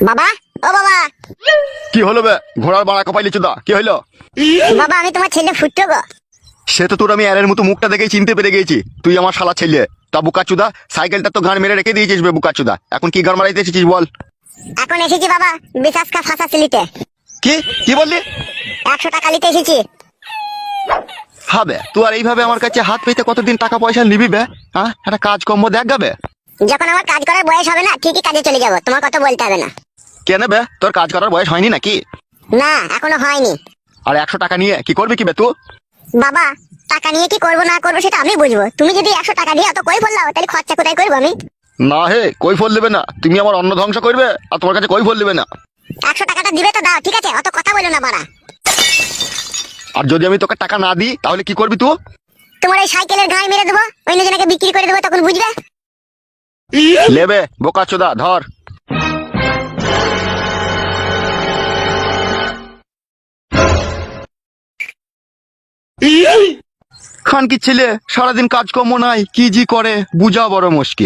বাবা, ও বাবা। কি হলো বে? ঘোড়ার বাড়া কপাইলি চুদা, কি হইলো? বাবা, আমি তোমার ছেলে ফুটতো গো। সে তো তোর আমি এর মতো মুখটা দেখেই চিনতে পেরে গেছি তুই আমার শালা ছেলে। তা বুকাচুদা, সাইকেলটা তো গান মেরে রেখে দিয়েছিস বে বুকাচুদা, এখন কি গান মারাইতে এসেছিস বল? এখন এসেছি বাবা বিশ্বাস কা ফাঁসা সিলিতে। কি কি বললি? 100 টাকা নিতে এসেছি। হবে তুই আর এইভাবে আমার কাছে হাত পেতে কতদিন টাকা পয়সা নিবি বে? হ্যাঁ, একটা কাজ কর্ম দেখ গাবে। যখন আমার কাজ করার বয়স হবে না ঠিকই কাজে চলে যাবো, তোমার কথা বলতে হবে না। কেন বে, তোর কাজ করার বয়স হয়নি নাকি? না, এখনো হয়নি। আর 100 টাকা নিয়ে কি করবি কি বে তুই? বাবা, টাকা নিয়ে কি করবো না করবো সেটা আমি বুঝবো। তুমি যদি 100 টাকা দিয়ে অত কই বললাও তাহলে খরচা কোথায় করবো আমি? না হে, কই ফল দেবে না, তুমি আমার অন্ন ধ্বংস করবে আর তোমার কাছে কই ফল দেবে না। 100 টাকাটা দিবে তো দাও, ঠিক আছে? অত কথা বলো না বাড়া। আর যদি আমি তোকে টাকা না দিই তাহলে কি করবি তুই? তোমার এই সাইকেলের ঘাড় মেরে দেবো, অন্য জনকে বিক্রি করে দেবো, তখন বুঝবে। লেবে বোকাচোদা, ধর। খান কি ছেলে, সারাদিন কাজকর্ম নাই, কি জি করে বুঝা বড় মুশকিল।